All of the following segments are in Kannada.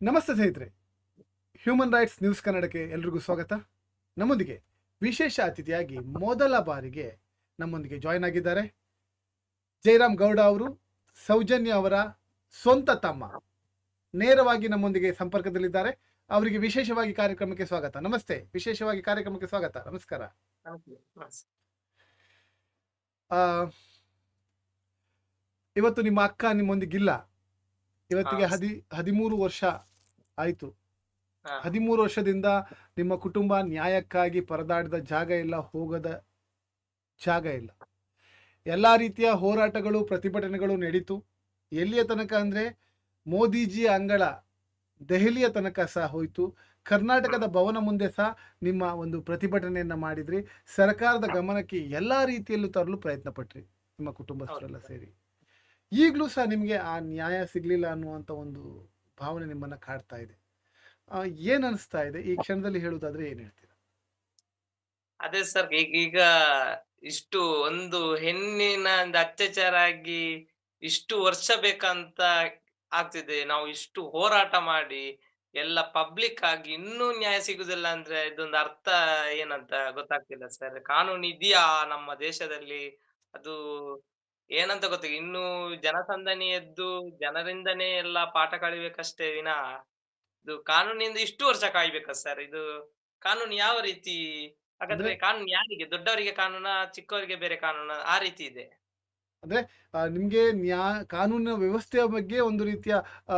ನಮಸ್ತೆ ಸ್ನೇಹಿತರೆ, ಹ್ಯೂಮನ್ ರೈಟ್ಸ್ ನ್ಯೂಸ್ ಕನ್ನಡಕ್ಕೆ ಎಲ್ರಿಗೂ ಸ್ವಾಗತ. ನಮ್ಮೊಂದಿಗೆ ವಿಶೇಷ ಅತಿಥಿಯಾಗಿ ಮೊದಲ ಬಾರಿಗೆ ನಮ್ಮೊಂದಿಗೆ ಜಾಯ್ನ್ ಆಗಿದ್ದಾರೆ ಜಯರಾಮ್ ಗೌಡ ಅವರು, ಸೌಜನ್ಯ ಅವರ ಸ್ವಂತ ತಮ್ಮ. ನೇರವಾಗಿ ನಮ್ಮೊಂದಿಗೆ ಸಂಪರ್ಕದಲ್ಲಿದ್ದಾರೆ. ಅವರಿಗೆ ವಿಶೇಷವಾಗಿ ಕಾರ್ಯಕ್ರಮಕ್ಕೆ ಸ್ವಾಗತ. ನಮಸ್ತೆ, ವಿಶೇಷವಾಗಿ ಕಾರ್ಯಕ್ರಮಕ್ಕೆ ಸ್ವಾಗತ. ನಮಸ್ಕಾರ. ಆ, ಇವತ್ತು ನಿಮ್ಮ ಅಕ್ಕ ನಿಮ್ಮೊಂದಿಗಿಲ್ಲ. ಇವತ್ತಿಗೆ 13 ವರ್ಷ ಆಯಿತು. 13 ವರ್ಷದಿಂದ ನಿಮ್ಮ ಕುಟುಂಬ ನ್ಯಾಯಕ್ಕಾಗಿ ಪರದಾಡಿದ ಜಾಗ ಇಲ್ಲ, ಹೋಗದ ಜಾಗ ಇಲ್ಲ. ಎಲ್ಲ ರೀತಿಯ ಹೋರಾಟಗಳು, ಪ್ರತಿಭಟನೆಗಳು ನಡೀತು. ಎಲ್ಲಿಯ ತನಕ ಅಂದರೆ ಮೋದಿಜಿ ಅಂಗಳ ದೆಹಲಿಯ ತನಕ ಸಹ ಹೋಯಿತು. ಕರ್ನಾಟಕದ ಭವನ ಮುಂದೆ ಸಹ ನಿಮ್ಮ ಒಂದು ಪ್ರತಿಭಟನೆಯನ್ನು ಮಾಡಿದ್ರಿ. ಸರ್ಕಾರದ ಗಮನಕ್ಕೆ ಎಲ್ಲ ರೀತಿಯಲ್ಲೂ ತರಲು ಪ್ರಯತ್ನ ಪಟ್ರಿ ನಿಮ್ಮ ಕುಟುಂಬಸ್ಥರೆಲ್ಲ ಸೇರಿ. ಈಗಲೂ ಸಹ ನಿಮಗೆ ಆ ನ್ಯಾಯ ಸಿಗಲಿಲ್ಲ ಅನ್ನುವಂಥ ಒಂದು ಭಾವನೆ ನಿಮ್ಮನ್ನು ಕಾಡ್ತಾ ಇದೆ. ಏನು ಅನಿಸ್ತಾ ಇದೆ ಈ ಕ್ಷಣದಲ್ಲಿ ಹೇಳುವುದಾದ್ರೆ ಏನು ಹೇಳ್ತೀರಾ? ಅದೇ ಸರ್, ಈಗ ಇಷ್ಟು ಒಂದು ಹೆಣ್ಣಿನ ಒಂದು ಅತ್ಯಾಚಾರ ಆಗಿ ಇಷ್ಟು ವರ್ಷ ಬೇಕಂತ ಆಗ್ತಿದೆ. ನಾವು ಇಷ್ಟು ಹೋರಾಟ ಮಾಡಿ ಎಲ್ಲ ಪಬ್ಲಿಕ್ ಆಗಿ ಇನ್ನೂ ನ್ಯಾಯ ಸಿಗುದಿಲ್ಲ ಅಂದ್ರೆ ಇದೊಂದು ಅರ್ಥ ಏನಂತ ಗೊತ್ತಾಗ್ತಿಲ್ಲ ಸರ್. ಕಾನೂನು ಇದೆಯಾ ನಮ್ಮ ದೇಶದಲ್ಲಿ? ಅದು ಏನಂತ ಗೊತ್ತಿಲ್ಲ. ಇನ್ನು ಜನಸಂದಣಿ ಎದ್ದು ಜನರಿಂದನೇ ಎಲ್ಲ ಪಾಠ ಕಲಿಬೇಕಷ್ಟೇ ವಿನಃ ಇದು ಕಾನೂನಿಂದ ಇಷ್ಟು ವರ್ಷ ಕಾಯ್ಬೇಕಾ ಸರ್? ಇದು ಕಾನೂನು ಯಾವ ರೀತಿ? ಅಂದ್ರೆ ಹಾಗಾದ್ರೆ ಕಾನೂನು ಯಾರಿಗೆ? ದೊಡ್ಡವರಿಗೆ ಕಾನೂನಾ? ಚಿಕ್ಕವರಿಗೆ ಬೇರೆ ಕಾನೂನಾ? ಆ ರೀತಿ ಇದೆ. ಅಂದ್ರೆ ನಿಮಗೆ ಕಾನೂನಿನ ವ್ಯವಸ್ಥೆಯ ಬಗ್ಗೆ ಒಂದು ರೀತಿಯ ಆ,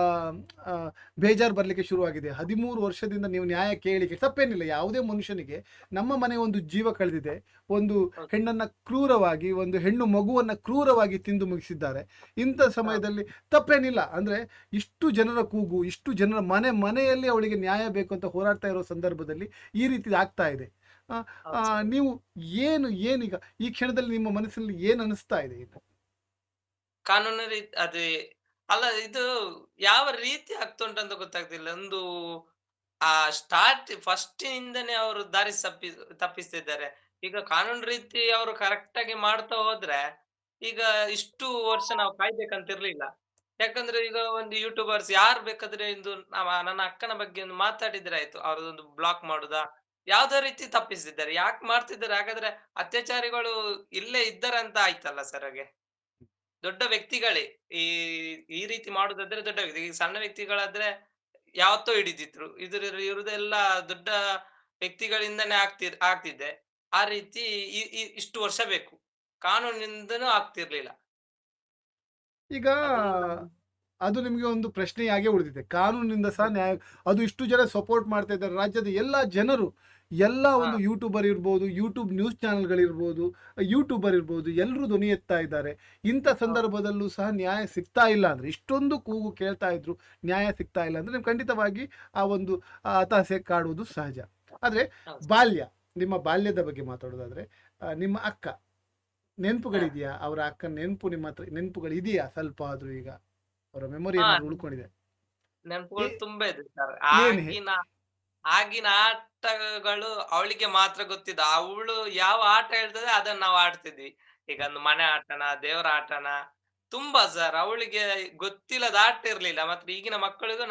ಆ, ಬೇಜಾರು ಬರಲಿಕ್ಕೆ ಶುರುವಾಗಿದೆ. 13 ವರ್ಷದಿಂದ ನೀವು ನ್ಯಾಯ ಕೇಳಿಕೆ ತಪ್ಪೇನಿಲ್ಲ. ಯಾವುದೇ ಮನುಷ್ಯನಿಗೆ ನಮ್ಮ ಮನೆ ಒಂದು ಜೀವ ಕಳೆದಿದೆ, ಒಂದು ಹೌದು. ಹೆಣ್ಣನ್ನು ಕ್ರೂರವಾಗಿ, ಒಂದು ಹೆಣ್ಣು ಮಗುವನ್ನು ಕ್ರೂರವಾಗಿ ತಿಂದು ಮುಗಿಸಿದ್ದಾರೆ. ಇಂಥ ಹೌದು. ಸಮಯದಲ್ಲಿ ತಪ್ಪೇನಿಲ್ಲ. ಅಂದರೆ ಇಷ್ಟು ಜನರ ಕೂಗು, ಇಷ್ಟು ಜನರ ಮನೆಯಲ್ಲಿ ಅವಳಿಗೆ ನ್ಯಾಯ ಬೇಕು ಅಂತ ಹೋರಾಡ್ತಾ ಇರೋ ಸಂದರ್ಭದಲ್ಲಿ ಈ ರೀತಿ ಆಗ್ತಾ ಇದೆ. ಆ, ಆ, ಹೌದು ಸರ್. ನೀವು ಏನೀಗ ಈ ಕ್ಷಣದಲ್ಲಿ ನಿಮ್ಮ ಮನಸ್ಸಲ್ಲಿ ಏನು ಅನಿಸ್ತಾ ಇದೆ ಈಗ? ಕಾನೂನು ಅದೇ ಅಲ್ಲ, ಇದು ಯಾವ ರೀತಿ ಆಗ್ತುಂಟಂತ ಗೊತ್ತಾಗ್ತಿಲ್ಲ. ಒಂದು ಫಸ್ಟ್ ಇಂದನೇ ಅವರು ದಾರಿ ತಪ್ಪಿಸ್ತಿದ್ದಾರೆ. ಈಗ ಕಾನೂನು ರೀತಿ ಅವರು ಕರೆಕ್ಟ್ ಆಗಿ ಮಾಡ್ತಾ ಹೋದ್ರೆ, ಈಗ ಇಷ್ಟು ವರ್ಷ ನಾವು ಕಾಯ್ಬೇಕಂತಿರ್ಲಿಲ್ಲ. ಯಾಕಂದ್ರೆ ಈಗ ಒಂದು ಯೂಟ್ಯೂಬರ್ಸ್ ಯಾರು ಬೇಕಾದ್ರೆ ಒಂದು ನನ್ನ ಅಕ್ಕನ ಬಗ್ಗೆ ಒಂದು ಮಾತಾಡಿದ್ರೆ ಆಯ್ತು. ಅವ್ರದೊಂದು ಬ್ಲಾಕ್ ಮಾಡುದಾ? ಯಾವ್ದೋ ರೀತಿ ತಪ್ಪಿಸಿದ್ದಾರೆ. ಯಾಕೆ ಮಾಡ್ತಿದ್ದಾರೆ? ಹಾಗಾದ್ರೆ ಅತ್ಯಾಚಾರಿಗಳು ಇಲ್ಲೇ ಇದ್ದಾರೆ ಅಂತ ಆಯ್ತಲ್ಲ ಸರ್ ಹಾಗೆ. ದೊಡ್ಡ ವ್ಯಕ್ತಿಗಳೇ ಈ ಈ ರೀತಿ ಮಾಡುದಾದ್ರೆ ದೊಡ್ಡ ವ್ಯಕ್ತಿ. ಈಗ ಸಣ್ಣ ವ್ಯಕ್ತಿಗಳಾದ್ರೆ ಯಾವತ್ತೋ ಹಿಡಿದಿದ್ರು. ಇವ್ರದೆಲ್ಲ ದೊಡ್ಡ ವ್ಯಕ್ತಿಗಳಿಂದನೇ ಆಗ್ತಿದೆ. ಆ ರೀತಿ ಇಷ್ಟು ವರ್ಷ ಬೇಕು. ಕಾನೂನಿಂದನೂ ಆಗ್ತಿರ್ಲಿಲ್ಲ. ಈಗ ಅದೊಂದು ಅದು ನಿಮಗೆ ಒಂದು ಪ್ರಶ್ನೆಯಾಗೇ ಉಳಿದಿದೆ. ಕಾನೂನಿನಿಂದ ಸಹ ನ್ಯಾಯ, ಅದು ಇಷ್ಟು ಜನ ಸಪೋರ್ಟ್ ಮಾಡ್ತಾ ಇದ್ದಾರೆ. ರಾಜ್ಯದ ಎಲ್ಲ ಜನರು, ಎಲ್ಲ ಹಾ, ಒಂದು ಯೂಟ್ಯೂಬರ್ ಇರ್ಬೋದು, ಯೂಟ್ಯೂಬ್ ನ್ಯೂಸ್ ಚಾನೆಲ್ಗಳಿರ್ಬೋದು, ಯೂಟ್ಯೂಬರ್ ಇರ್ಬೋದು, ಎಲ್ಲರೂ ಧ್ವನಿ ಎತ್ತಾ ಇದ್ದಾರೆ. ಇಂಥ ಹೌದು, ಸಂದರ್ಭದಲ್ಲೂ ಸಹ ನ್ಯಾಯ ಸಿಗ್ತಾ ಇಲ್ಲ ಅಂದರೆ, ಇಷ್ಟೊಂದು ಕೂಗು ಕೇಳ್ತಾ ಇದ್ರು, ನ್ಯಾಯ ಸಿಗ್ತಾ ಇಲ್ಲ ಅಂದರೆ, ನೀವು ಖಂಡಿತವಾಗಿ ಆ ಒಂದು ಹತಾಶೆ ಕಾಡುವುದು ಸಹಜ. ಆದರೆ ಹೌದು. ಬಾಲ್ಯ, ನಿಮ್ಮ ಬಾಲ್ಯದ ಬಗ್ಗೆ ಮಾತಾಡೋದಾದರೆ, ನಿಮ್ಮ ಅಕ್ಕ ಹಾ, ನೆನಪುಗಳಿದೆಯಾ? ಅವರ ಅಕ್ಕನ ನಿಮ್ಮ ಹತ್ರ ನೆನಪುಗಳಿದೆಯಾ ಸ್ವಲ್ಪ ಆದರೂ? ಈಗ ಅವರ ಮೆಮೊರಿ ಹಾ, ಏನಾದ್ರು ಉಳ್ಕೊಂಡಿದೆ? ನೆನಪುಗಳು ಏ- ತುಂಬಾ ಇದೆ ಸರ್. ಏನ್ ಆಗಿನ ಆಟಗಳು ಅವಳಿಗೆ ಮಾತ್ರ ಗೊತ್ತಿದ್ದು. ಅವಳು ಯಾವ ಆಟ ಹೇಳ್ತದೆ ಅದನ್ನ ನಾವು ಆಡ್ತಿದ್ವಿ. ಈಗ ಒಂದು ಮನೆ ಆಟನ, ದೇವರ ಆಟನ ತುಂಬಾ ಸರ್. ಅವಳಿಗೆ ಗೊತ್ತಿಲ್ಲದ ಆಟ ಇರ್ಲಿಲ್ಲ. ಮತ್ತೆ ಈಗಿನ ಮಕ್ಕಳಿಗೂ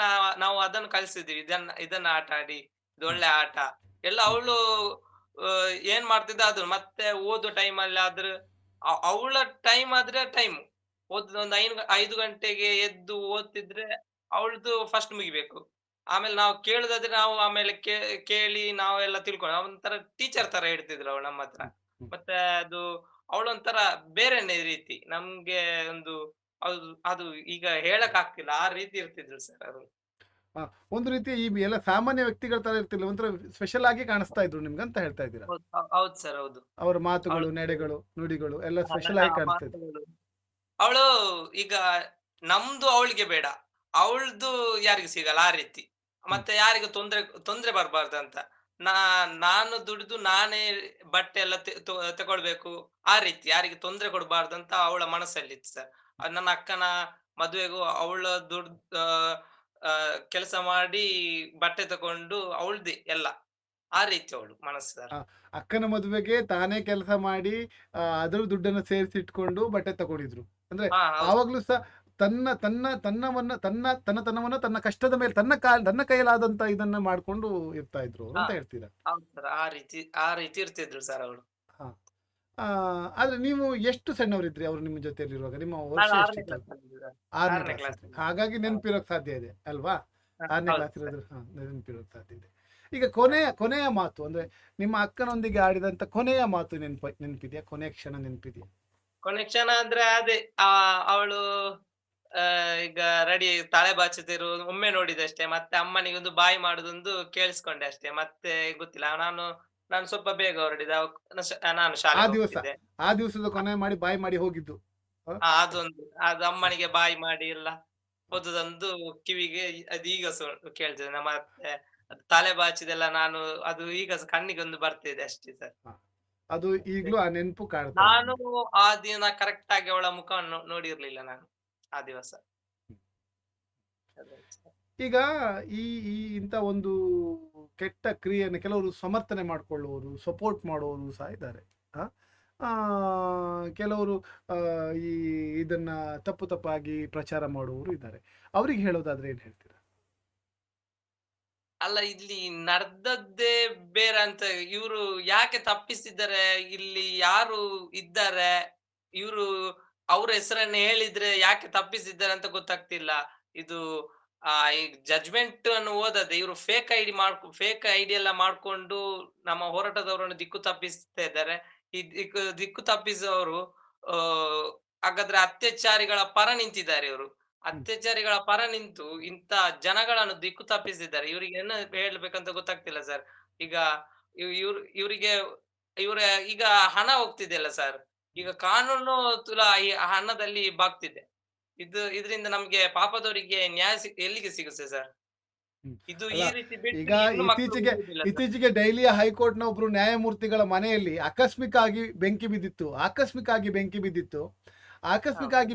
ನಾವು ಅದನ್ನು ಕಲಿಸಿದ್ವಿ. ಇದನ್ನ ಆಟ ಆಡಿ, ಇದು ಒಳ್ಳೆ ಆಟ. ಎಲ್ಲ ಅವಳು ಏನ್ ಮಾಡ್ತಿದ್ದ ಅದು. ಮತ್ತೆ ಓದೋ ಟೈಮಲ್ಲಿ ಆದ್ರೆ ಅವಳ ಟೈಮ್ ಆದ್ರೆ ಟೈಮು. ಒಂದು 5 ಗಂಟೆಗೆ ಎದ್ದು ಓದ್ತಿದ್ರೆ ಅವಳದು ಫಸ್ಟ್ ಮುಗಿಬೇಕು. ಆಮೇಲೆ ನಾವು ಕೇಳುದಾದ್ರೆ ನಾವು ಆಮೇಲೆ ಕೇಳಿ ನಾವೆಲ್ಲ ತಿಳ್ಕೊಂಡು ಒಂಥರ ಟೀಚರ್ ತರ ಇಡ್ತಿದ್ರು ಅವಳು ನಮ್ಮತ್ರ. ಮತ್ತೆ ಅದು ಅವಳೊಂಥರ ಬೇರೆನೆ ರೀತಿ. ನಮ್ಗೆ ಒಂದು ಅದು ಈಗ ಹೇಳಕ್ ಆಗ್ತಿಲ್ಲ. ಆ ರೀತಿ ಇರ್ತಿದ್ರು ಸರ್ ಅವರು. ಒಂದು ರೀತಿ ಈ ಎಲ್ಲ ಸಾಮಾನ್ಯ ವ್ಯಕ್ತಿಗಳ ತರ ಇರ್ತಿಲ್ಲ, ಒಂಥರ ಸ್ಪೆಷಲ್ ಆಗಿ ಕಾಣಿಸ್ತಾ ಇದ್ರು ನಿಮ್ಗೆ ಅಂತ ಹೇಳ್ತಾ ಇದ್ದೀರಾ? ಹೌದು. ಹೌದು ಸರ್. ಹೌದು. ಅವರ ಮಾತುಗಳು, ಅವಳದ್ದು ನಡೆಗಳು, ನುಡಿಗಳು ಎಲ್ಲ ಸ್ಪೆಷಲ್ ನನ್ನ ಆಗಿ ಕಾಣಿಸ್ತಾ ಇದ್ರು. ಮಾತುಗಳು ಅವಳು ಈಗ ನಮ್ದು ಅವಳಿಗೆ ಬೇಡ. ಅವಳ್ದು ಯಾರಿಗೂ ಸಿಗಲ್ಲ ಆ ರೀತಿ. ಹ್ಮ್. ಮತ್ತೆ ಯಾರಿಗೂ ತೊಂದ್ರೆ ತೊಂದ್ರೆ ಬರ್ಬಾರ್ದಂತ. ನಾ ನಾನು ದುಡಿದು ನಾನೇ ಬಟ್ಟೆ ಎಲ್ಲ ತಗೊಳ್ಬೇಕು. ಆ ರೀತಿ ಯಾರಿಗೆ ತೊಂದ್ರೆ ಕೊಡ್ಬಾರ್ದಂತ ಅವಳ ಮನಸ್ಸಲ್ಲಿತ್ತು ಸರ್. ನನ್ನ ಅಕ್ಕನ ಮದುವೆಗೂ ಅವಳ ದುಡ್ದು ಕೆಲಸ ಮಾಡಿ ಬಟ್ಟೆ ತಕೊಂಡು ಅವಳ್ದೇ ಎಲ್ಲ. ಆ ರೀತಿ ಅವಳು ಮನಸ್ಸು ಸರ್. ಆ, ಅಕ್ಕನ ಮದುವೆಗೆ ತಾನೇ ಕೆಲಸ ಮಾಡಿ ಅದರ ದುಡ್ಡನ್ನು ಸೇರಿಸಿಟ್ಕೊಂಡು ಬಟ್ಟೆ ತಗೊಂಡಿದ್ರು. ಅಂದ್ರೆ ಹಾ, ಹೌದು. ಆವಾಗ್ಲೂ ಸಹ ತನ್ನತನವನ್ನ ತನ್ನ ಕಷ್ಟದ ಮೇಲೆ ತನ್ನ ಕೈಲಾದಂತ ಇದನ್ನ ಮಾಡ್ಕೊಂಡು ಇರ್ತಾ ಇದ್ರು ಹಾ ಅಂತ ಹೇಳ್ತೀರಾ. ಹೌದು ಸರ್, ಆ ರೀತಿ ಇರ್ತಿದ್ರು ಸರ್ ಅವರು. ಹಾ. ಆದ್ರೆ ನೀವು ಎಷ್ಟು ಸಣ್ಣವರಿದ್ರಿ ಅವ್ರು ನಿಮ್ಮ ಜೊತೆಯಲ್ಲಿರುವಾಗ? ನಿಮ್ಮ ವರ್ಷ ನಾನು 6ನೇ ಎಷ್ಟಿತ್ತು? ಕ್ಲಾಸ್ ಅಲ್ಲಿ ಸರ್. 6ನೇ 6ನೇ ಕ್ಲಾಸ್ ಕ್ಲಾಸ್ ಇದ್ರಿ, ಅಲ್ಲಿ. ಹಾಗಾಗಿ ಹೌದು. ನೆನಪಿರೋಕ್ ಸಾಧ್ಯ ಇದೆ ಅಲ್ವಾ? 6ನೇ ಹೌದು ಕ್ಲಾಸ್ ಸರ್. ಇರೋದ್ರ ನೆನಪಿರೋಕ್ ಸಾಧ್ಯ ಇದೆ. ಈಗ ಕೊನೆಯ ಮಾತು ಅಂದ್ರೆ ನಿಮ್ಮ ಅಕ್ಕನೊಂದಿಗೆ ಆಡಿದಂತ ಕೊನೆಯ ಮಾತು ನೆನಪಿದ್ಯಾ? ಕೊನೆಯ ಕ್ಷಣ ನೆನಪಿದ್ಯಾ? ಕೊನೆ ಕ್ಷಣ ಅಂದ್ರೆ ಅದೇ ಅವಳು ಈಗ ರೆಡಿ ತಲೆ ಬಾಚುತ್ತಿರು ಒಮ್ಮೆ ನೋಡಿದಷ್ಟೇ. ಮತ್ತೆ ಅಮ್ಮನಿಗೊಂದು ಬಾಯಿ ಮಾಡುದೊಂದು ಕೇಳಿಸ್ಕೊಂಡೆ ಅಷ್ಟೇ. ಮತ್ತೆ ಗೊತ್ತಿಲ್ಲ. ನಾನು ಸ್ವಲ್ಪ ಬೇಗ ಹೊರಡಿದೆ. ನಾನು ಆ ಶಾಲೆಗೆ ದಿವಸ ಹೋಗ್ತಿದ್ದೆ. ಆ ದಿವಸದ ಕೊನೆ ಮಾಡಿ ಬಾಯ್ ಮಾಡಿ ಹೋಗಿದ್ದು. ಹ? ಅದು ಅಮ್ಮನಿಗೆ ಬಾಯಿ ಮಾಡಿ ಎಲ್ಲ ಹೋದುದೊಂದು ಕಿವಿಗೆ ಅದು ಈಗ ಕೇಳ್ತದೆ. ಮತ್ತೆ ಅದು ತಲೆ ಬಾಚಿದೆಲ್ಲ ಅದು ಈಗ ಕಣ್ಣಿಗೆ ಒಂದು ಬರ್ತಿದೆ ಅಷ್ಟೇ ಸರ್. ಹ. ಅದು ಅದೇ. ಈಗ್ಲೂ ಆ ನೆನಪು ಕಾಡ್ತಾ ಇದೆ ನಾನು ನಿಮ್ಗೆ. ಆ ದಿನ ಕರೆಕ್ಟ್ ಆಗಿ ಅವಳ ಮುಖವನ್ನು ನೋಡಿರ್ಲಿಲ್ಲ ನಾನು ಆ ದಿವಸ. ಅದೇ ಸರ್. ಈಗ ಈ ಈ ಇಂಥ ಒಂದು ಕೆಟ್ಟ ಕ್ರಿಯೆಯನ್ನು ಕೆಲವರು ಸಮರ್ಥನೆ ಮಾಡ್ಕೊಳ್ಳುವವರು, ಸಪೋರ್ಟ್ ಮಾಡುವವರು ಸಹ ಇದ್ದಾರೆ. ಆ? ಆ, ಕೆಲವರು ಆ, ಈ ಇದನ್ನ ತಪ್ಪಾಗಿ ಪ್ರಚಾರ ಮಾಡುವವರು ಇದ್ದಾರೆ. ಅವ್ರಿಗೆ ಹೇಳೋದಾದ್ರೆ ಏನ್ ಹೇಳ್ತೀರಾ? ಅಲ್ಲ, ಇಲ್ಲಿ ನಡ್ದದ್ದೇ ಬೇರೆ ಅಂತ. ಇವ್ರು ಯಾಕೆ ತಪ್ಪಿಸಿದ್ದಾರೆ? ಇಲ್ಲಿ ಯಾರು ಇದ್ದಾರೆ? ಇವ್ರು ಅವ್ರ ಹೆಸರನ್ನ ಹೇಳಿದ್ರೆ ಯಾಕೆ ತಪ್ಪಿಸಿದ್ದಾರೆ ಅಂತ ಗೊತ್ತಾಗ್ತಿಲ್ಲ. ಇದು ಈ ಜಡ್ಜ್‌ಮೆಂಟ್ ಅನ್ನು ಓದದೆ ಇವ್ರು ಫೇಕ್ ಐಡಿ ಎಲ್ಲ ಮಾಡ್ಕೊಂಡು ನಮ್ಮ ಹೋರಾಟದವರನ್ನು ದಿಕ್ಕು ತಪ್ಪಿಸ್ತಾ ಇದ್ದಾರೆ. ಈ ದಿಕ್ಕು ತಪ್ಪಿಸುವವರು ಹಾಗಾದ್ರೆ ಅತ್ಯಾಚಾರಿಗಳ ಪರ ನಿಂತಿದ್ದಾರೆ ಇವ್ರು. ಹ್ಮ್. ಅತ್ಯಾಚಾರಿಗಳ ಪರ ನಿಂತು ಇಂಥ ಜನಗಳನ್ನು ದಿಕ್ಕು ತಪ್ಪಿಸಿದ್ದಾರೆ. ಇವ್ರಿಗೆ ಏನು ಹೇಳ್ಬೇಕಂತ ಗೊತ್ತಾಗ್ತಿಲ್ಲ ಸರ್. ಈಗ ಇವ್ರಿಗೆ ಇವ್ರ ಈಗ ಹಣ ಹೋಗ್ತಿದೆಯಲ್ಲ ಸರ್. ಈಗ ಕಾನೂನು ಈ ಹಣದಲ್ಲಿ ಬಾಗ್ತಿದೆ. ಇದ್ರಿಂದ ನಮ್ಗೆ ಪಾಪದವರಿಗೆ ನ್ಯಾಯ ಎಲ್ಲಿಗೆ ಸಿಗುತ್ತೆ ಸರ್? ಹ್ಮ್. ಇದು ಅಲ್ಲ, ಈ ರೀತಿ ಈಗ ಬಿಟ್ರೆ ಹೆಣ್ಣು ಮಕ್ಕಳು ಇತ್ತೀಚೆಗೆ ಉಳಿಯುವುದಿಲ್ಲ ಸರ್. ಇತ್ತೀಚೆಗೆ ಡೈಲಿಯ ಹೈಕೋರ್ಟ್‌ನ ಒಬ್ರು ನ್ಯಾಯಮೂರ್ತಿಗಳ ಮನೆಯಲ್ಲಿ ಹೌದು ಆಕಸ್ಮಿಕವಾಗಿ ಸರ್.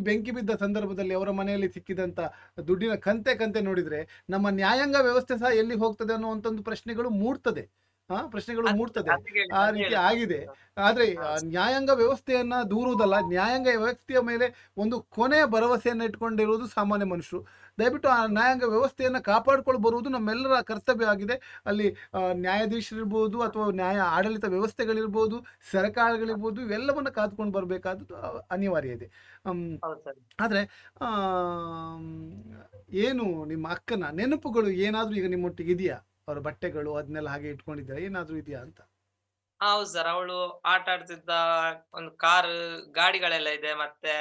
ಬೆಂಕಿ ಬಿದ್ದ ಸಂದರ್ಭದಲ್ಲಿ ಅವರ ಮನೆಯಲ್ಲಿ ಸಿಕ್ಕಿದಂತ ದುಡ್ಡಿನ ಕಂತೆ ನೋಡಿದ್ರೆ ನಮ್ಮ ನ್ಯಾಯಾಂಗ ವ್ಯವಸ್ಥೆ ಸಹ ಎಲ್ಲಿ ಹೋಗ್ತದೆ ಅನ್ನುವಂತ ಒಂದು ಪ್ರಶ್ನೆಗಳು ಮೂಡ್ತದೆ. ಅದೇ ಆ ಅದೇ ರೀತಿ ಹೇಳಿದ್ದು ಆಗಿದೆ. ಸರ್. ಆದ್ರೆ ಹೌದು ಸರ್. ನ್ಯಾಯಾಂಗ ವ್ಯವಸ್ಥೆಯನ್ನ ದೂರುವುದಲ್ಲ, ನ್ಯಾಯಾಂಗ ವ್ಯವಸ್ಥೆಯ ಮೇಲೆ ಒಂದು ಕೊನೆಯ ಭರವಸೆಯನ್ನ ಇಟ್ಕೊಂಡಿರುವುದು ಸಾಮಾನ್ಯ ಮನುಷ್ಯರು. ದಯವಿಟ್ಟು ಆ ನ್ಯಾಯಾಂಗ ವ್ಯವಸ್ಥೆಯನ್ನ ಕಾಪಾಡಿಕೊಂಡು ಬರುವುದು ನಮ್ಮೆಲ್ಲರ ಕರ್ತವ್ಯ ಆಗಿದೆ. ಅಲ್ಲಿ ನ್ಯಾಯಾಧೀಶರಿರ್ಬೋದು ಅಥವಾ ನ್ಯಾಯ ಆಡಳಿತ ವ್ಯವಸ್ಥೆಗಳಿರ್ಬೋದು, ಸರ್ಕಾರಗಳಿರ್ಬೋದು, ಇವೆಲ್ಲವನ್ನ ಕಾದ್ಕೊಂಡು ಬರಬೇಕಾದದ್ದು ಅನಿವಾರ್ಯ ಇದೆ. ಹೌದು ಸರ್. ಆದ್ರೆ ಆಮ್, ಏನು ನಿಮ್ಮ ಅಕ್ಕನ ನೆನಪುಗಳು ಏನಾದ್ರೂ ಈಗ ನಿಮ್ಮೊಟ್ಟಿಗೆ ಇದೆಯಾ? ಅವರ ಬಟ್ಟೆಗಳು ಅದನ್ನೆಲ್ಲ ಹಾಗೆ ಇಟ್ಕೊಂಡಿದ್ದೀರಾ? ಏನಾದ್ರೂ ಇದೆಯಾ ಅಂತ? ಹೌದು ಸರ್. ಅವಳು ಆಟ ಆಡ್ತಿದ್ದ ಒಂದು ಗಾಡಿಗಳೆಲ್ಲ ಇದೆ. ಮತ್ತೆ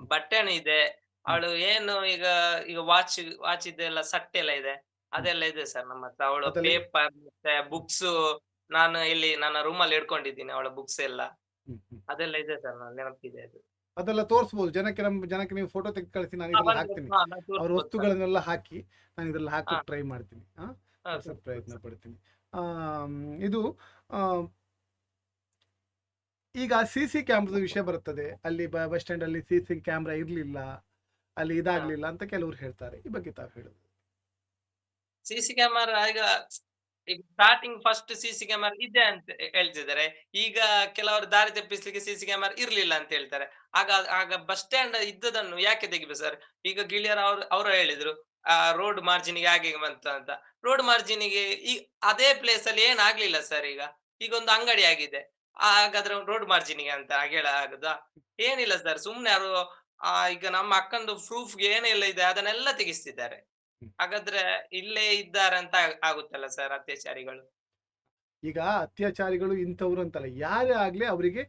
ಬಟ್ಟೆನೂ ಇದೆ. ಹ್ಮ್. ಅವಳು ಏನು ಈಗ ಈಗ ವಾಚಿದೆಲ್ಲ ಸಟ್ಟೆಲ್ಲ ಇದೆ. ಹ್ಮ್. ಅದೆಲ್ಲ ಇದೆ ಸರ್ ನಮ್ಮ ಹತ್ರ. ಅವಳು ಅದರಲ್ಲಿ ಪೇಪರ್ ಮತ್ತೆ ಬುಕ್ಸು ನಾನು ಇಲ್ಲಿ ನನ್ನ ರೂಮಲ್ಲಿ ಇಟ್ಕೊಂಡಿದ್ದೀನಿ ಅವಳ ಬುಕ್ಸ್ ಎಲ್ಲ. ಹ್ಮ್. ಹ್ಮ್. ಅದೆಲ್ಲ ಇದೆ ಸರ್. ನೆನಪಿದೆ ಅದು. ಅದೆಲ್ಲ ತೋರಿಸ್ಬೋದು ಜನಕ್ಕೆ ನೀವು ಫೋಟೋ ತೆಗೆದು ಕಳಿಸಿ, ನಾನು ಇದ್ರಲ್ಲಿ ಬಂದ್ರೆ ಹಾಕ್ತೀನಿ. ನಾನು ಅವ್ರ ತೋರಿಸ್ಬೋದು ಸರ್. ವಸ್ತುಗಳನ್ನೆಲ್ಲ ಹಾಕಿ ನಾನು ಇದ್ರಲ್ಲಿ ಹಾ, ಹಾಕೋಕೆ ಟ್ರೈ ಮಾಡ್ತೀನಿ. ತೋರ್ಸೋಕೆ ತೋರಿಸ್ಬೋದು ಪ್ರಯತ್ನ ಸರ್. ಪಡ್ತೀನಿ. ಇದು ಆ, ಈಗ ಸಿ ಕ್ಯಾಮ್ರಾದ ವಿಷಯ ಬರ್ತದೆ. ಅಲ್ಲಿ ಬಸ್ ಸ್ಟ್ಯಾಂಡ್ ಅಲ್ಲಿ ಸಿ ಕ್ಯಾಮ್ರಾ ಇರ್ಲಿಲ್ಲ, ಅಲ್ಲಿ ಹಾ. ಇದಾಗ್ಲಿಲ್ಲ ಅಂತ ಕೆಲವರು ಹೇಳ್ತಾರೆ. ಈ ಬಗ್ಗೆ ತಾವು ಹೇಳೋದು? ಸಿಸಿ ಕ್ಯಾಮೆರಾ ಈಗ ಸ್ಟಾರ್ಟಿಂಗ್ ಫಸ್ಟ್ ಸಿಸಿ ಕ್ಯಾಮೆರಾ ಇದೆ ಅಂತ ಹೇಳ್ತಿದ್ದಾರೆ. ಈಗ ಕೆಲವರು ದಾರಿ ತಪ್ಪಿಸ್ಲಿಕ್ಕೆ ಸಿಸಿ ಕ್ಯಾಮೆರಾ ಇರ್ಲಿಲ್ಲ ಅಂತ ಹೇಳ್ತಾರೆ. ಆಗ ಆಗ ಬಸ್ ಸ್ಟ್ಯಾಂಡ್ ಇದ್ದದನ್ನು ಯಾಕೆ ತೆಗಿಬೇಕು ಸರ್? ಈಗ ಗಿಳಿಯರು ಅವರು ಹೇಳಿದ್ರು ರೋಡ್ ಮಾರ್ಜಿನ್‌ಗೆ ಹಾಗೆ ಹೀಗೆ ಬಂತು ಅಂತ. ರೋಡ್ ಮಾರ್ಜಿನ್‌ಗೆ ಅದೇ ಪ್ಲೇಸ್ ಅಲ್ಲಿ ಏನಾಗ್ಲಿಲ್ಲ ಸರ್ ಈಗ. ಈಗ ಒಂದು ಅಂಗಡಿ ಆಗಿದೆ. ಹಾಗಾದ್ರೆ ರೋಡ್ ಮಾರ್ಜಿನ್‌ಗೆ ಅಂತ ಆಗುದಾ? ಏನಿಲ್ಲ ಸರ್. ಸುಮ್ನೆ ಅವರು ಈಗ ನಮ್ಮ ಅಕ್ಕಂದು ಪ್ರೂಫ್‌ಗೆ ಏನೆಲ್ಲ ಇದೆ ಅದನ್ನೆಲ್ಲ ತೆಗಿಸ್ತಿದ್ದಾರೆ. ಹಾಗಾದ್ರೆ ಇಲ್ಲೇ ಇದ್ದಾರೆ ಅಂತ ಆಗುತ್ತಲ್ಲ ಸರ್ ಅತ್ಯಾಚಾರಿಗಳು. ಈಗ ಅತ್ಯಾಚಾರಿಗಳು ಇಂಥವ್ರು ಅಂತಲ್ಲ, ಯಾರೇ ಆಗ್ಲಿ ಅವರಿಗೆ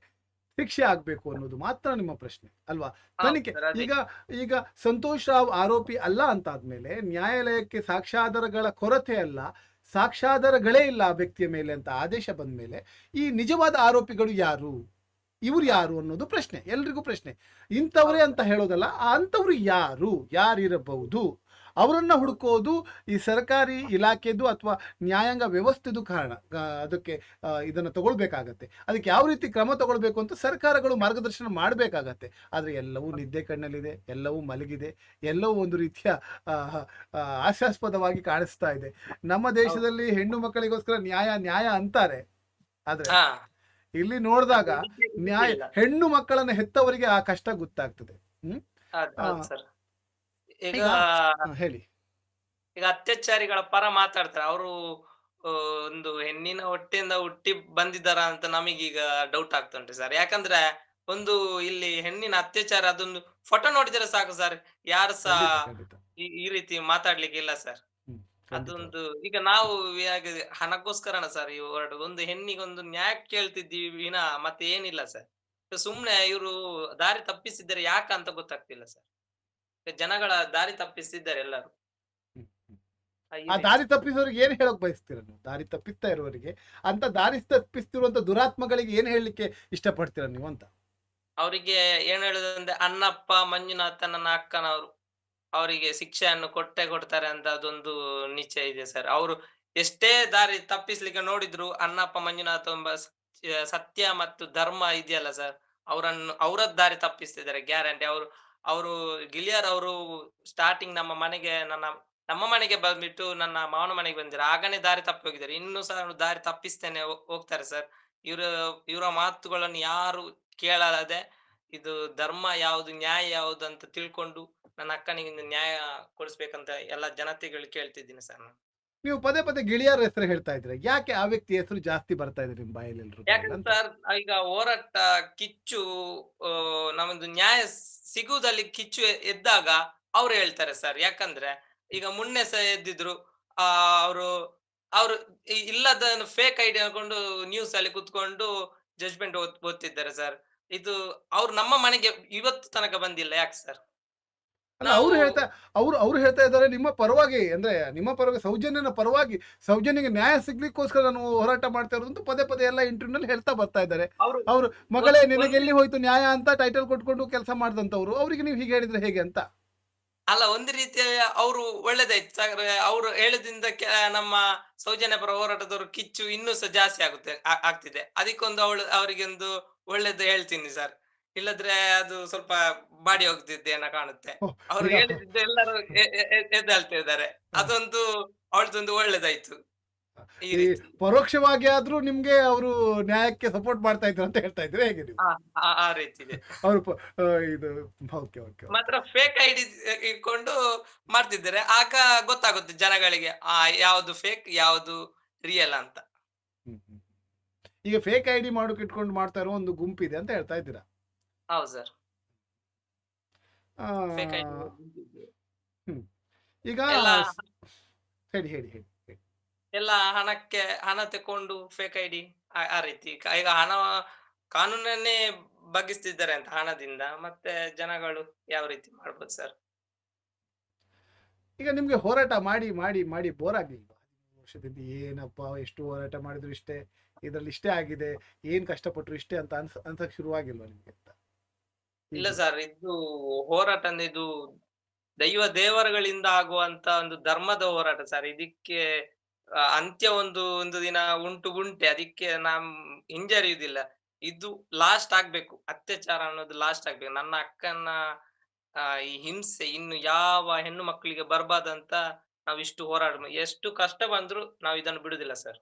ಶಿಕ್ಷೆ ಆಗ್ಬೇಕು ಅನ್ನೋದು ಮಾತ್ರ ನಿಮ್ಮ ಪ್ರಶ್ನೆ ಅಲ್ವಾ? ಹೌದು ತನಿಖೆ ಸರ್. ಅದೇ. ಈಗ ಈಗ ಸಂತೋಷ್ ರಾವ್ ಆರೋಪಿ ಅಲ್ಲ ಅಂತಾದ್ಮೇಲೆ ನ್ಯಾಯಾಲಯಕ್ಕೆ ಸಾಕ್ಷ್ಯಾಧಾರಗಳ ಕೊರತೆ ಅಲ್ಲ, ಸಾಕ್ಷ್ಯಾಧಾರಗಳೇ ಇಲ್ಲ ಆ ವ್ಯಕ್ತಿಯ ಮೇಲೆ ಅಂತ ಆದೇಶ ಬಂದ ಮೇಲೆ ಈ ನಿಜವಾದ ಆರೋಪಿಗಳು ಯಾರು, ಇವ್ರು ಹಾ. ಯಾರು ಅನ್ನೋದು ಪ್ರಶ್ನೆ, ಎಲ್ರಿಗೂ ಪ್ರಶ್ನೆ. ಇಂಥವ್ರೇ ಹೌದು ಅಂತ ಸರ್. ಹೇಳೋದಲ್ಲ, ಅಂಥವ್ರು ಯಾರಿರಬಹುದು ಅವರನ್ನ ಹೌದು. ಹುಡುಕೋದು ಈ ಸರ್ಕಾರಿ ಇಲಾಖೆದು ಅಥವಾ ನ್ಯಾಯಾಂಗ ವ್ಯವಸ್ಥೆದು ಕಾರಣ. ಅದಕ್ಕೆ ಇದನ್ನು ತಗೊಳ್ಬೇಕಾಗತ್ತೆ. ಅದಕ್ಕೆ ಯಾವ ರೀತಿ ಕ್ರಮ ತಗೊಳ್ಬೇಕು ಅಂತ ಸರ್ಕಾರಗಳು ಮಾರ್ಗದರ್ಶನ ಮಾಡಬೇಕಾಗತ್ತೆ. ಆದರೆ ಎಲ್ಲವೂ ನಿದ್ದೆ ಕಣ್ಣಲ್ಲಿದೆ, ಎಲ್ಲವೂ ಮಲಗಿದೆ, ಎಲ್ಲವೂ ಒಂದು ರೀತಿಯ ಆ, ಆ, ಹಾಸ್ಯಾಸ್ಪದವಾಗಿ ಕಾಣಿಸ್ತಾ ಇದೆ. ನಮ್ಮ ಹೌದು. ದೇಶದಲ್ಲಿ ಹೆಣ್ಣು ಮಕ್ಕಳಿಗೋಸ್ಕರ ನ್ಯಾಯ ಅಂತಾರೆ. ಆದ್ರೆ ಹಾ. ಇಲ್ಲಿ ನೋಡಿದಾಗ ಅದಕ್ಕೆ ನ್ಯಾಯ ಇಲ್ಲ. ಹೆಣ್ಣು ಮಕ್ಕಳನ್ನ ಹೆತ್ತವರಿಗೆ ಆ ಕಷ್ಟ ಗೊತ್ತಾಗ್ತದೆ. ಹ್ಮ್. ಹೌದು ಆ, ಹೌದು ಸರ್. ಈಗ ಈಗ ಹೇಳಿ. ಈಗ ಅತ್ಯಾಚಾರಿಗಳ ಪರ ಮಾತಾಡ್ತಾರೆ. ಅವರು ಒಂದು ಹೆಣ್ಣಿನ ಹೊಟ್ಟೆಯಿಂದ ಹುಟ್ಟಿ ಬಂದಿದ್ದಾರಾ ಅಂತ ನಮಗೀಗ ಡೌಟ್ ಆಗ್ತುಂಟು ಸರ್. ಯಾಕಂದ್ರೆ ಒಂದು ಇಲ್ಲಿ ಹೆಣ್ಣಿನ ಅತ್ಯಾಚಾರ ಅದೊಂದು ಫೋಟೋ ನೋಡಿದ್ರೆ ಸಾಕು ಸರ್. ಯಾರು ಸಹ ಖಂಡಿತ, ಖಂಡಿತ. ಈ ರೀತಿ ಮಾತಾಡ್ಲಿಕ್ಕಿಲ್ಲ ಸರ್. ಹ್ಮ್. ಖಂಡಿತವಾಗಿ. ಅದೊಂದು ಈಗ ನಾವು ಹೇಗೆ ಹಣಕ್ಕೋಸ್ಕರನ ಸರ್ ಈ ಹೋರಾಟ. ಒಂದು ಹೆಣ್ಣಿಗೊಂದು ನ್ಯಾಯ ಕೇಳ್ತಿದ್ದೀವಿ ವಿನಾ ಮತ್ತೆ ಏನಿಲ್ಲ ಸರ್. ಸುಮ್ನೆ ಇವ್ರು ದಾರಿ ತಪ್ಪಿಸಿದ್ದಾರೆ ಯಾಕಂತ ಗೊತ್ತಾಗ್ತಿಲ್ಲ ಸರ್. ಜನಗಳ ದಾರಿ ತಪ್ಪಿಸಿದ್ದಾರೆ ಎಲ್ಲರೂ. ಹ್ಮ್, ಹ್ಮ್. ಈ ಆ ರೀತಿ. ದಾರಿ ತಪ್ಪಿಸೋರಿಗೆ ಏನ್ ಹೇಳಕ್ ಬಯಸ್ತೀರ ನೀವು? ದಾರಿ ತಪ್ಪಿಸ್ತಾ ಇರುವವರಿಗೆ, ಅಂತ ದಾರಿ ತಪ್ಪಿಸ್ತಿರುವಂತ ದುರಾತ್ಮಗಳಿಗೆ ಏನ್ ಹೇಳಲಿಕ್ಕೆ ಇಷ್ಟಪಡ್ತೀರಾ ನೀವು ಅಂತ? ಅವರಿಗೆ ಏನ್ ಹೇಳುದಂದ್ರೆ ಅನ್ನಪ್ಪ ಮಂಜುನಾಥ ನನ್ನ ಅಕ್ಕನವರು. ಅವರಿಗೆ ಶಿಕ್ಷೆಯನ್ನು ಕೊಟ್ಟೇ ಕೊಡ್ತಾರೆ ಅಂತ ಅದೊಂದು ನಿಶ್ಚಯ ಇದೆ ಸರ್. ಅವರು ಎಷ್ಟೇ ದಾರಿ ತಪ್ಪಿಸ್ಲಿಕ್ಕೆ ನೋಡಿದ್ರು ಅನ್ನಪ್ಪ ಮಂಜುನಾಥ ಎಂಬ ಸತ್ಯ ಮತ್ತು ಧರ್ಮ ಇದೆಯಲ್ಲ ಸರ್, ಅವರದ್ದು ದಾರಿ ತಪ್ಪಿಸ್ತಿದ್ದಾರೆ ಗ್ಯಾರಂಟಿ. ಅವರು ಅವರು ಗಿಳಿಯರ್ ಅವರು ಸ್ಟಾರ್ಟಿಂಗ್ ನಮ್ಮ ಮನೆಗೆ ಬಂದ್ಬಿಟ್ಟು ನನ್ನ ಮಾವನ ಮನೆಗೆ ಬಂದಿದ್ರು. ಆಗನೇ ದಾರಿ ತಪ್ಪಿ ಹೋಗಿದ್ದಾರೆ. ಇನ್ನೂ ಸಹ ಅವ್ರು ದಾರಿ ತಪ್ಪಿಸ್ತೇನೆ ಹೋಗ್ತಾರೆ ಸರ್. ಇವ್ರ ಇವರ ಮಾತುಗಳನ್ನು ಯಾರು ಕೇಳದೆ ಇದು ಧರ್ಮ ಯಾವುದು, ನ್ಯಾಯ ಯಾವುದು ಅಂತ ತಿಳ್ಕೊಂಡು ನನ್ನ ಅಕ್ಕನಿಗೆ ಒಂದು ನ್ಯಾಯ ಕೊಡಿಸ್ಬೇಕಂತ ಎಲ್ಲ ಜನತೆಗಳು ಕೇಳ್ತಿದ್ದೀನಿ ಸರ್ ನಾನು. ನೀವು ಪದೇ ಪದೇ ಗಿಳಿಯರ ಹೆಸರು ಹೇಳ್ತಾ ಇದ್ದೀರಾ. ಯಾಕೆ ಆ ವ್ಯಕ್ತಿ ಹೆಸರು ಜಾಸ್ತಿ ಬರ್ತಾ ಇದೆ ನಿಮ್ಮ ಬಾಯಲ್ಲಿ ಎಲ್ರ ಬಾಯಲ್ಲಿ ಯಾಕಂದ್ರೆ ಅಂತ? ಸರ್ ಈಗ ಹೋರಾಟ ಕಿಚ್ಚು ನಮ್ಮದು ನ್ಯಾಯ ಸಿಗುವುದಲ್ಲಿ ಕಿಚ್ಚು ಎದ್ದಾಗ ಅವ್ರು ಹೇಳ್ತಾರೆ ಸರ್. ಯಾಕಂದ್ರೆ ಈಗ ಮೊನ್ನೆ ಸಹ ಎದ್ದಿದ್ರು. ಆ ಅವರು ಅವರು ಇಲ್ಲದನ್ನು ಫೇಕ್ ಐಡಿ ಹಾಕೊಂಡು ನ್ಯೂಸ್ ಅಲ್ಲಿ ಕುತ್ಕೊಂಡು ಜಡ್ಜ್ಮೆಂಟ್ ಓದ್ತಿದ್ದಾರೆ ಸರ್. ಇದು ಅವ್ರು ನಮ್ಮ ಮನೆಗೆ ಇವತ್ತು ತನಕ ಬಂದಿಲ್ಲ ಯಾಕೆ ಸರ್? ಅಲ್ಲ, ನಾವು ಅವ್ರು ಹೇಳ್ತಾ ಇದ್ದಾರೆ ನಿಮ್ಮ ಪರವಾಗಿ, ಅಂದ್ರೆ ನಿಮ್ಮ ಪರವಾಗಿ, ಸೌಜನ್ಯನ ಪರವಾಗಿ, ಸೌಜನ್ಯಗೆ ನ್ಯಾಯ ಸಿಗ್ಲಿಕ್ಕೋಸ್ಕರ ನಾನು ಹೋರಾಟ ಮಾಡ್ತಾ ಇರೋದು ಅಂತ ಪದೇ ಪದೇ ಎಲ್ಲ ಇಂಟರ್ವ್ಯೂನಲ್ಲಿ ಹೇಳ್ತಾ ಬರ್ತಾ ಇದ್ದಾರೆ. ಅವರು ಅವ್ರು ಮಗಳೇ ಒಂದ್ ನಿನಗೆ ಒಂದು ಎಲ್ಲಿ ಹೋಯ್ತು ನ್ಯಾಯ ಅಂತ ಟೈಟಲ್ ಕೊಟ್ಕೊಂಡು ಕೆಲಸ ಮಾಡಿದಂತವ್ರು, ಅವರಿಗೆ ನೀವು ಹೀಗೆ ಹೇಳಿದ್ರೆ ಹೇಗೆ ಅಂತ? ಅಲ್ಲ ಒಂದು ರೀತಿಯ ಅವರು ಒಳ್ಳೇದಾಯ್ತು ಸರ್. ಅವರು ಹೇಳಿದ್ರಿಂದ ನಮ್ಮ ಸೌಜನ್ಯ ಪರ ಹೋರಾಟದವರು ಕಿಚ್ಚು ಇನ್ನೂ ಸಹ ಜಾಸ್ತಿ ಆಗ್ತಿದೆ. ಅದಕ್ಕೊಂದು ಅವರಿಗೆ ಒಂದು ಒಳ್ಳೇದು ಹೇಳ್ತೀನಿ ಸರ್. ಇಲ್ಲದ್ರೆ ಅದು ಸ್ವಲ್ಪ ಬಾಡಿ ಹೋಗ್ತಿದ್ದೇನೋ ಕಾಣುತ್ತೆ. ಓಹ್, ಅವರು ಈಗ ಹೇಳಿದ್ದು ಎಲ್ಲರೂ ಎದ್ದೇಳ್ತಾ ಇದ್ದಾರೆ. ಹ, ಅದೊಂದು ಅವಳದೊಂದು ಒಳ್ಳೇದಾಯ್ತು ಈ ಈ ರೀತಿ. ಪರೋಕ್ಷವಾಗಿ ಆದ್ರೂ ನಿಮ್ಗೆ ಅವರು ನ್ಯಾಯಕ್ಕೆ ಸಪೋರ್ಟ್ ಮಾಡ್ತಾ ಇದ್ರು ಅಂತ ಹೇಳ್ತಾ ಇದ್ರೆ ಹೇಗೆ ನೀವು? ಆ ಆ ಆ ರೀತಿ ಇದೆ. ಅವರು ಇದು ಓಕೆ, ಓಕೆ, ಓಕೆ. ಮಾತ್ರ ಫೇಕ್ ಐಡಿ ಇಟ್ಕೊಂಡು ಮಾಡ್ತಿದ್ದಾರೆ. ಆಗ ಗೊತ್ತಾಗುತ್ತೆ ಜನಗಳಿಗೆ ಯಾವುದು ಫೇಕ್ ಯಾವುದು ರಿಯಲ್ ಅಂತ. ಹ್ಮ್, ಹ್ಮ್. ಈಗ ಫೇಕ್ ಐಡಿ ಮಾಡೋಕೆ ಇಟ್ಕೊಂಡು ಮಾಡ್ತಾ ಇರೋ ಒಂದು ಗುಂಪಿದೆ ಅಂತ ಹೇಳ್ತಾ ಇದ್ದೀರಾ. ಹೌದು ಸರ್. ಫೇಕ್ ಐಡಿ ಆ, ಹ್ಮ್. ಈಗ ಎಲ್ಲ ಸ್- ಹೇಳಿ, ಹೇಳಿ, ಹೇಳಿ, ಹೇಳಿ. ಎಲ್ಲ ಹಣ ತೆಕೊಂಡು ಫೇಕ್ ಐಡಿ ಆ ರೀತಿ. ಈಗ ಹಣ ಕಾನೂನನ್ನೇ ಬಗ್ಗಿಸ್ತಿದ್ದಾರೆ ಅಂತ ಹಣದಿಂದ. ಮತ್ತೆ ಜನಗಳು ಯಾವ ರೀತಿ ಮಾಡ್ಬೋದು ಸರ್? ಈಗ ನಿಮ್ಗೆ ಹೋರಾಟ ಮಾಡಿ ಮಾಡಿ ಮಾಡಿ ಬೋರ್ ಆಗ್ಲಿಲ್ವಾ? 13 ವರ್ಷದಿಂದ ಏನಪ್ಪಾ ಎಷ್ಟು ಹೋರಾಟ ಮಾಡಿದ್ರು ಇಷ್ಟೇ, ಇದ್ರಲ್ಲಿ ಇಷ್ಟೇ ಆಗಿದೆ, ಏನ್ ಕಷ್ಟಪಟ್ರು ಇಷ್ಟೇ ಅಂತ ಅನ್ಸಕ್ ಶುರುವಾಗಿಲ್ವಾ ನಿಮ್ಗೆ ಅಂತ? ಇಲ್ಲ ಹೀಗೆ ಸರ್. ಇದು ಹೋರಾಟ ಅಂದ್ರೆ ಇದು ದೇವರುಗಳಿಂದ ಆಗುವಂತ ಒಂದು ಧರ್ಮದ ಹೋರಾಟ ಸರ್. ಇದಕ್ಕೆ ಅಂತ್ಯ ಒಂದು ದಿನ ಉಂಟೆ. ಅದಕ್ಕೆ ಹಿಂಜರಿಯುವುದಿಲ್ಲ. ಇದು ಲಾಸ್ಟ್ ಆಗ್ಬೇಕು. ಅತ್ಯಾಚಾರ ಅನ್ನೋದು ಲಾಸ್ಟ್ ಆಗ್ಬೇಕು. ನನ್ನ ಅಕ್ಕನ ಈ ಹಿಂಸೆ ಇನ್ನು ಯಾವ ಹೆಣ್ಣು ಮಕ್ಕಳಿಗೆ ಬರ್ಬಾರ್ದಂತ ನಾವಿಷ್ಟು ಎಷ್ಟು ಕಷ್ಟ ಬಂದ್ರು ನಾವು ಇದನ್ನು ಬಿಡುದಿಲ್ಲ ಸರ್.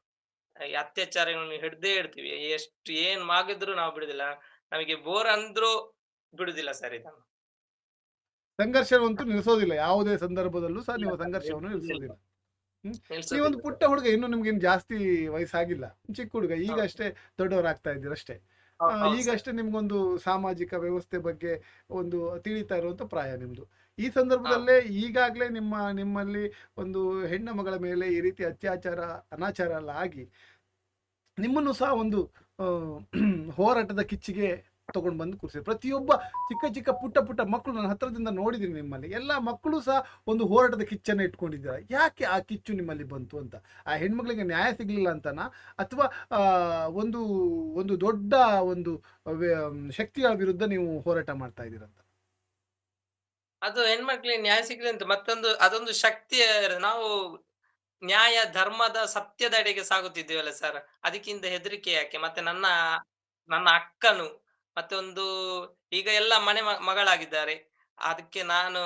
ಈ ಅತ್ಯಾಚಾರಗಳನ್ನು ಹಿಡ್ದೇ ಇಡ್ತೀವಿ. ಎಷ್ಟು ಏನ್ ಆಗಿದ್ರು ನಾವು ಬಿಡುದಿಲ್ಲ. ನಮಗೆ ಬೋರ್ ಅಂದ್ರೂ ಬಿಡುದಿಲ್ಲ ಸರ್ ಇದನ್ನು. ಸಂಘರ್ಷವಂತೂ ನಿಲ್ಸೋದಿಲ್ಲ, ಯಾವುದೇ ಸಂದರ್ಭದಲ್ಲೂ ಸಹ ಇಲ್ಲ ನೀವು ಸರ್. ಸಂಘರ್ಷವನ್ನು ನಿಲ್ಸುದಿಲ್ಲ. ನಿಲ್ಸೋದಿಲ್ಲ. ಹ್ಮ್. ನೀವೊಂದು ನಿಲ್ಸುದಿಲ್ಲ ಪುಟ್ಟ ಸರ್. ಹುಡುಗ, ಇನ್ನು ನಿಮ್ಗೇನು ಜಾಸ್ತಿ ವಯಸ್ಸಾಗಿಲ್ಲ, ಚಿಕ್ಕ ಹುಡುಗ, ಈಗ ಹೌದು. ಅಷ್ಟೇ ದೊಡ್ಡವರಾಗ್ತಾ ಇದ್ದೀರಷ್ಟೇ. ಹೌದು ಸರ್. ಈಗಷ್ಟೇ ನಿಮ್ಗೊಂದು ಸಾಮಾಜಿಕ ವ್ಯವಸ್ಥೆ ಬಗ್ಗೆ ಒಂದು ತಿಳಿತಾ ಇರುವಂತ ಪ್ರಾಯ ನಿಮ್ದು. ಈ ಹೌದು. ಸಂದರ್ಭದಲ್ಲೇ ಈಗಾಗಲೇ ನಿಮ್ಮಲ್ಲಿ ಒಂದು ಹೆಣ್ಣು ಮಗಳ ಮೇಲೆ ಈ ರೀತಿ ಅತ್ಯಾಚಾರ, ಅನಾಚಾರ ಎಲ್ಲ ಆಗಿ ನಿಮ್ಮನ್ನು ಸಹ ಒಂದು ಆ, ಹೋರಾಟದ ಕಿಚ್ಚಿಗೆ ತಗೊಂಡು ಬಂದು ಕೂರಿಸಿ ಪ್ರತಿಯೊಬ್ಬ ಚಿಕ್ಕ ಚಿಕ್ಕ ಪುಟ್ಟ ಪುಟ್ಟ ಮಕ್ಕಳು ನನ್ನ ಹತ್ರದಿಂದ ನೋಡಿದ್ದೀನಿ. ನಿಮ್ಮಲ್ಲಿ ಎಲ್ಲ ಮಕ್ಕಳು ಸಹ ಒಂದು ಹೋರಾಟದ ಕಿಚ್ಚನ್ನು ಇಟ್ಕೊಂಡಿದ್ದಾರೆ. ಯಾಕೆ ಆ ಕಿಚ್ಚು ನಿಮ್ಮಲ್ಲಿ ಬಂತು ಅಂತ? ಆ ಹೆಣ್ಮಕ್ಳಿಗೆ ನ್ಯಾಯ ಸಿಗ್ಲಿಲ್ಲ ಅಂತನಾ, ಅಥವಾ ಒಂದು ಒಂದು ದೊಡ್ಡ ಒಂದು ಶಕ್ತಿಗಳ ವಿರುದ್ಧ ನೀವು ಹೋರಾಟ ಮಾಡ್ತಾ ಇದ್ದೀರಂತ? ಅದು ಹೆಣ್ಮಕ್ಳಿಗೆ ನ್ಯಾಯ ಸಿಗ್ಲಿ ಅಂತ ಮತ್ತೊಂದು ಅದೊಂದು ಶಕ್ತಿಯ ನಾವು ನ್ಯಾಯ, ಧರ್ಮದ, ಸತ್ಯದೆಡೆಗೆ ಸಾಗುತ್ತಿದ್ದೇವಲ್ಲ ಸರ್. ಅದಕ್ಕಿಂತ ಹೆದರಿಕೆ ಯಾಕೆ? ಮತ್ತೆ ನನ್ನ ನನ್ನ ಅಕ್ಕನು ಮತ್ತೆ ಒಂದು ಈಗ ಎಲ್ಲ ಮನೆ ಮಗಳಾಗಿದ್ದಾರೆ. ಅದಕ್ಕೆ ನಾನು